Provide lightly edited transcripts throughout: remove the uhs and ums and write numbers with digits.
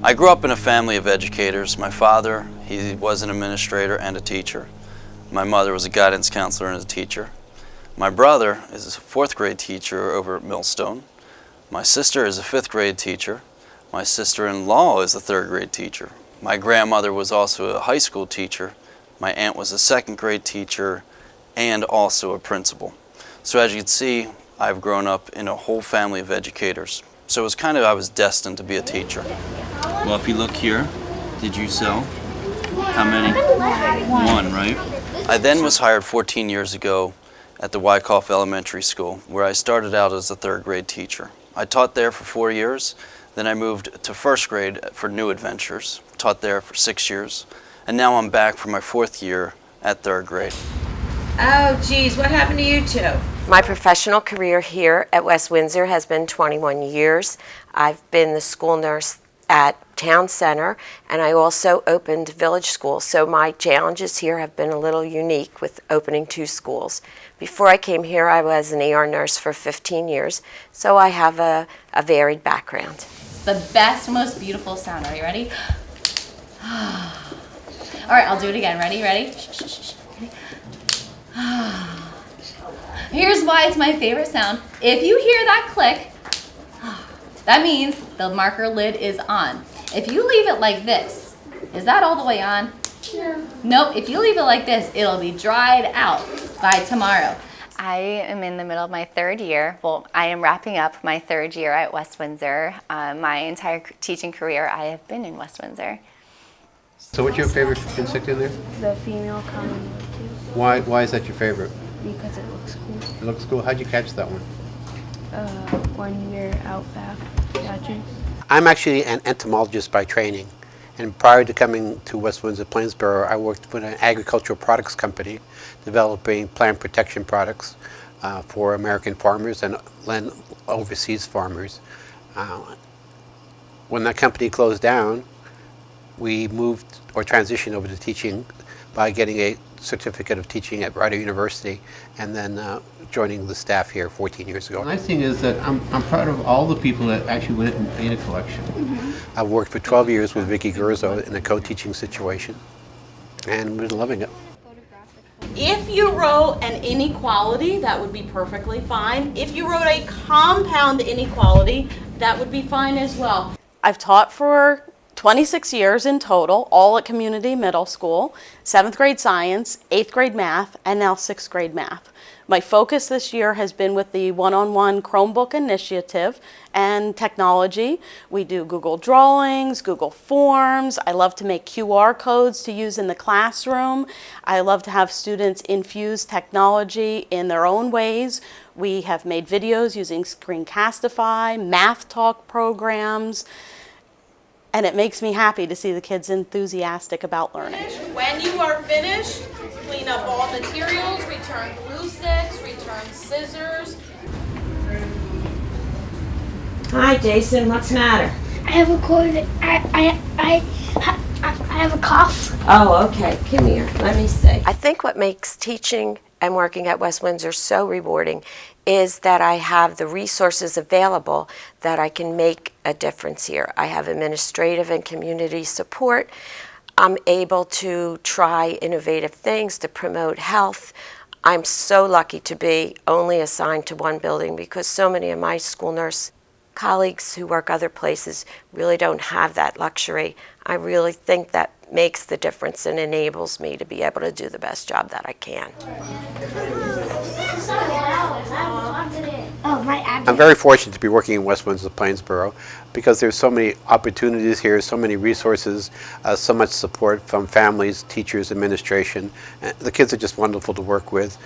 I grew up in a family of educators. My father, he was an administrator and a teacher. My mother was a guidance counselor and a teacher. My brother is a 4th grade teacher over at Millstone. My sister is a 5th grade teacher. My sister-in-law is a 3rd grade teacher. My grandmother was also a high school teacher. My aunt was a 2nd grade teacher and also a principal. So as you can see, I've grown up in a whole family of educators. So it was kind of, I was destined to be a teacher. Well, if you look here, did you sell? How many? One, right? I then was hired 14 years ago at the Wyckoff Elementary School, where I started out as a 3rd grade teacher. I taught there for 4 years, then I moved to 1st grade for New Adventures, taught there for 6 years, and now I'm back for my 4th year at 3rd grade. Oh, geez, what happened to you two? My professional career here at West Windsor has been 21 years. I've been the school nurse at Town Center, and I also opened Village School, so my challenges here have been a little unique with opening 2 schools. Before I came here, I was an ER nurse for 15 years, so I have a varied background. It's the best, most beautiful sound. Are you ready? All right, I'll do it again. Ready? Ready? Ready? Here's why it's my favorite sound. If you hear that click, that means the marker lid is on. If you leave it like this, is that all the way on? No. Nope, if you leave it like this, it'll be dried out by tomorrow. I am in the middle of my 3rd year. Well, I am wrapping up my 3rd year at West Windsor. My entire teaching career, I have been in West Windsor. So what's your favorite insect in there? The female common Why is that your favorite? because it looks cool. It looks cool. How'd you catch that one? When you're out back catching. I'm actually an entomologist by training. And prior to coming to West Windsor Plainsboro, I worked with an agricultural products company developing plant protection products for American farmers and overseas farmers. When that company closed down, we moved or transitioned over to teaching by getting a certificate of teaching at Rider University and then joining the staff here 14 years ago. The nice thing is that I'm proud of all the people that actually went and made a collection. Mm-hmm. I've worked for 12 years with Vicki Gurzo in a co-teaching situation and been loving it. If you wrote an inequality, that would be perfectly fine. If you wrote a compound inequality, that would be fine as well. I've taught for 26 years in total, all at Community Middle School, 7th grade science, 8th grade math, and now 6th grade math. My focus this year has been with the one-on-one Chromebook initiative and technology. We do Google Drawings, Google Forms. I love to make QR codes to use in the classroom. I love to have students infuse technology in their own ways. We have made videos using Screencastify, Math Talk programs, and it makes me happy to see the kids enthusiastic about learning. When you are finished, clean up all materials, return glue sticks, return scissors. Hi, Jason, what's the matter? I have a cold. I have a cough. Oh, okay. Come here. Let me see. I think what makes teaching and working at West Windsor so rewarding is that I have the resources available that I can make a difference here. I have administrative and community support. I'm able to try innovative things to promote health. I'm so lucky to be only assigned to one building because so many of my school nurse colleagues who work other places really don't have that luxury. I really think that makes the difference and enables me to be able to do the best job that I can. Oh, my abdomen. I'm very fortunate to be working in West Windsor Plainsboro because there's so many opportunities here, so many resources, so much support from families, teachers, administration. The kids are just wonderful to work with.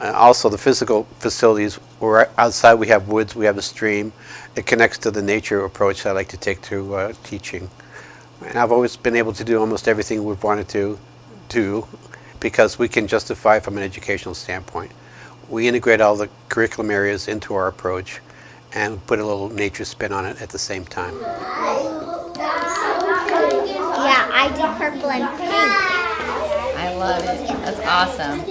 Also, the physical facilities, we're outside, we have woods, we have a stream. It connects to the nature approach I like to take to teaching. And I've always been able to do almost everything we've wanted to do because we can justify it from an educational standpoint. We integrate all the curriculum areas into our approach and put a little nature spin on it at the same time. Yeah, I do purple and pink. I love it. That's awesome.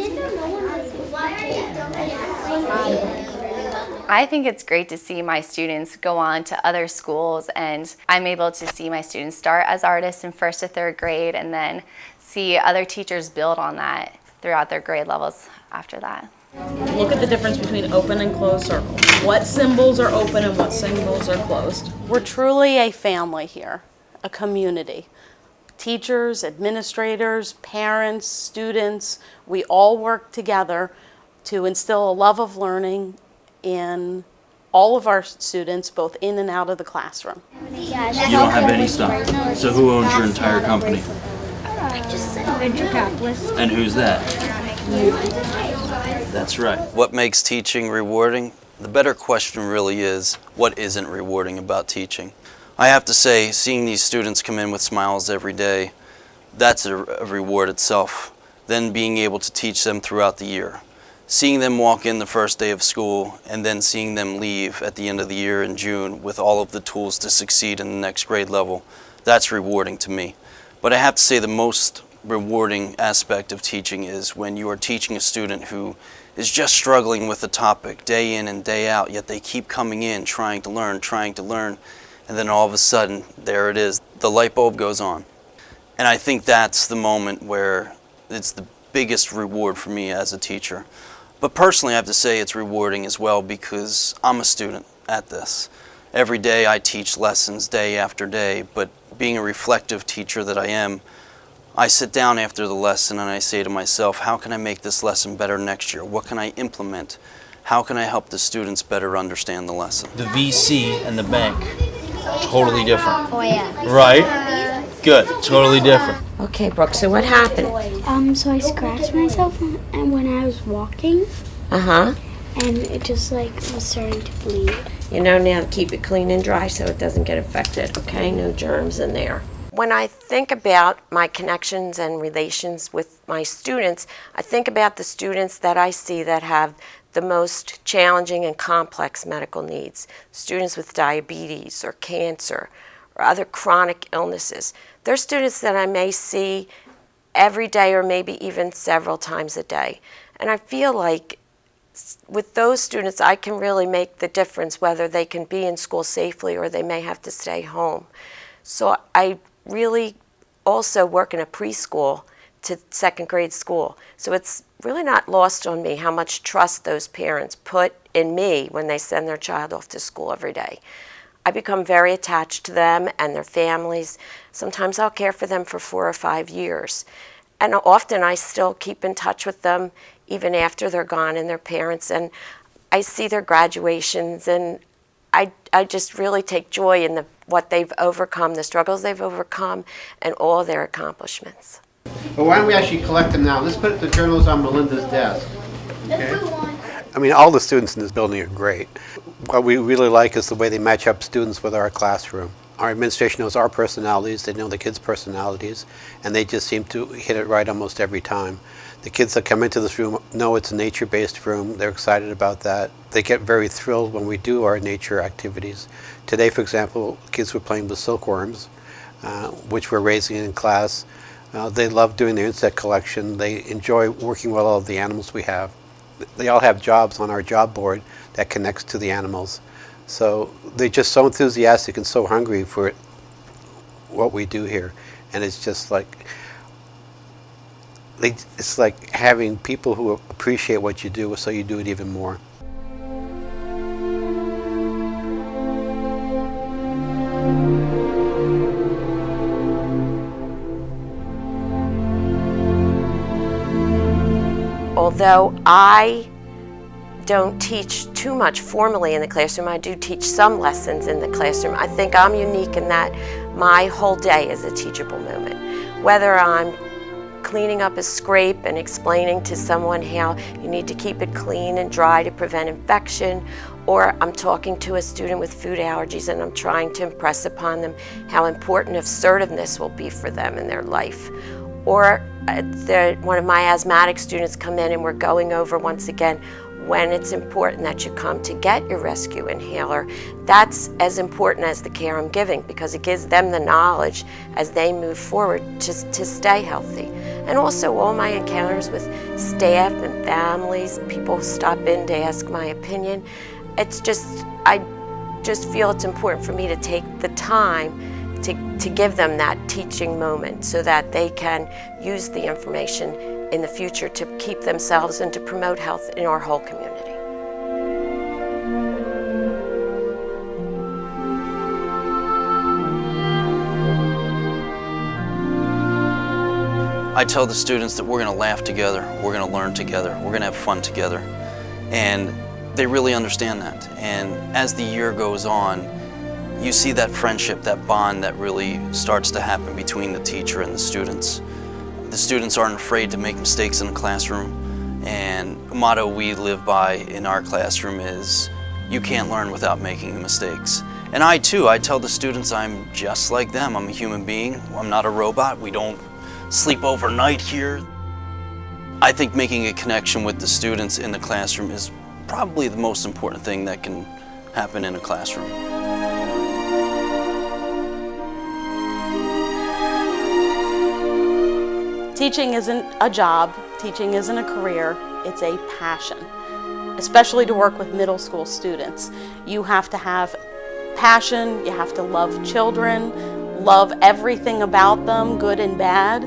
I think it's great to see my students go on to other schools, and I'm able to see my students start as artists in 1st to 3rd grade and then see other teachers build on that throughout their grade levels after that. Look at the difference between open and closed circles. What symbols are open and what symbols are closed? We're truly a family here, a community. Teachers, administrators, parents, students, we all work together to instill a love of learning in all of our students, both in and out of the classroom. You don't have any stock. So who owns your entire company? Just venture capitalists. And who's that? That's right. What makes teaching rewarding? The better question really is, what isn't rewarding about teaching? I have to say, seeing these students come in with smiles every day, that's a reward itself. Then being able to teach them throughout the year. Seeing them walk in the first day of school and then seeing them leave at the end of the year in June with all of the tools to succeed in the next grade level, that's rewarding to me. But I have to say the most rewarding aspect of teaching is when you are teaching a student who is just struggling with a topic day in and day out, yet they keep coming in trying to learn, and then all of a sudden, there it is, the light bulb goes on. And I think that's the moment where it's the biggest reward for me as a teacher. But personally, I have to say it's rewarding as well because I'm a student at this. Every day I teach lessons day after day, but being a reflective teacher that I am, I sit down after the lesson and I say to myself, how can I make this lesson better next year? What can I implement? How can I help the students better understand the lesson? The VC and the bank, totally different. Oh, yeah. Right? Good, totally different. Okay, Brooke, so what happened? So I scratched myself and when I was walking, Uh-huh. and it just like was starting to bleed. You know now to keep it clean and dry so it doesn't get affected, okay? No germs in there. When I think about my connections and relations with my students, I think about the students that I see that have the most challenging and complex medical needs. Students with diabetes or cancer or other chronic illnesses. They're students that I may see every day or maybe even several times a day. And I feel like with those students, I can really make the difference whether they can be in school safely or they may have to stay home. So I really also work in a preschool to 2nd grade school. So it's really not lost on me how much trust those parents put in me when they send their child off to school every day. I become very attached to them and their families. Sometimes I'll care for them for 4 or 5 years. And often I still keep in touch with them even after they're gone and their parents. And I see their graduations and I just really take joy in what they've overcome, the struggles they've overcome, and all their accomplishments. But why don't we actually collect them now? Let's put the journals on Melinda's desk. Okay? I mean, all the students in this building are great. What we really like is the way they match up students with our classroom. Our administration knows our personalities, they know the kids' personalities, and they just seem to hit it right almost every time. The kids that come into this room know it's a nature-based room. They're excited about that. They get very thrilled when we do our nature activities. Today, for example, kids were playing with silkworms. which we're raising in class. They love doing their insect collection. They enjoy working with all of the animals we have. They all have jobs on our job board that connects to the animals. So they're just so enthusiastic and so hungry for what we do here. And it's just like, it's like having people who appreciate what you do, so you do it even more. Although I don't teach too much formally in the classroom, I do teach some lessons in the classroom. I think I'm unique in that my whole day is a teachable moment. Whether I'm cleaning up a scrape and explaining to someone how you need to keep it clean and dry to prevent infection, or I'm talking to a student with food allergies and I'm trying to impress upon them how important assertiveness will be for them in their life. Or one of my asthmatic students come in and we're going over once again when it's important that you come to get your rescue inhaler. That's as important as the care I'm giving, because it gives them the knowledge as they move forward to stay healthy. And also all my encounters with staff and families, people stop in to ask my opinion. It's just, I just feel it's important for me to take the time to give them that teaching moment so that they can use the information in the future to keep themselves and to promote health in our whole community. I tell the students that we're going to laugh together, we're going to learn together, we're going to have fun together, and they really understand that. And as the year goes on, you see that friendship, that bond that really starts to happen between the teacher and the students. The students aren't afraid to make mistakes in the classroom, and a motto we live by in our classroom is, you can't learn without making mistakes. And I tell the students I'm just like them. I'm a human being, I'm not a robot, we don't sleep overnight here. I think making a connection with the students in the classroom is probably the most important thing that can happen in a classroom. Teaching isn't a job, teaching isn't a career, it's a passion, especially to work with middle school students. You have to have passion, you have to love children, love everything about them, good and bad,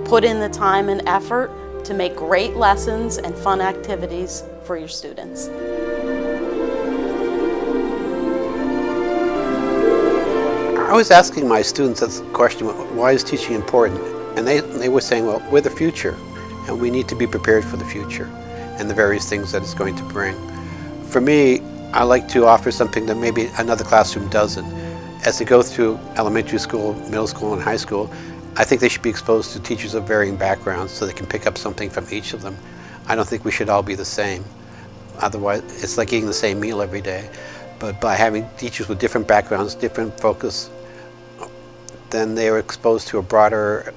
put in the time and effort to make great lessons and fun activities for your students. I was asking my students this question, why is teaching important? And they were saying, well, we're the future, and we need to be prepared for the future and the various things that it's going to bring. For me, I like to offer something that maybe another classroom doesn't. As they go through elementary school, middle school, and high school, I think they should be exposed to teachers of varying backgrounds so they can pick up something from each of them. I don't think we should all be the same. Otherwise, it's like eating the same meal every day. But by having teachers with different backgrounds, different focus, then they are exposed to a broader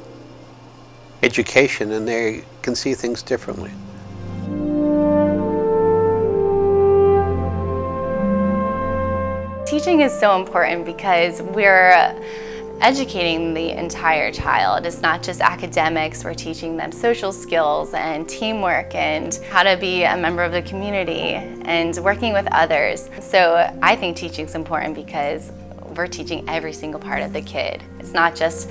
education and they can see things differently. Teaching is so important because we're educating the entire child. It's not just academics, we're teaching them social skills and teamwork and how to be a member of the community and working with others. So I think teaching is important because we're teaching every single part of the kid. It's not just,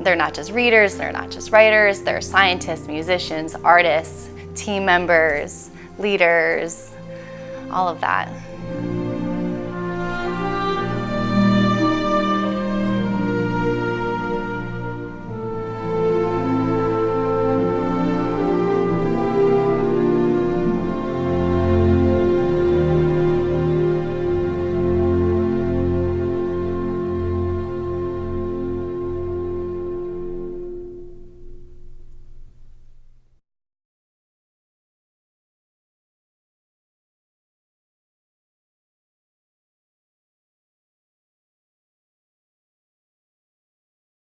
they're not just readers, they're not just writers, they're scientists, musicians, artists, team members, leaders, all of that.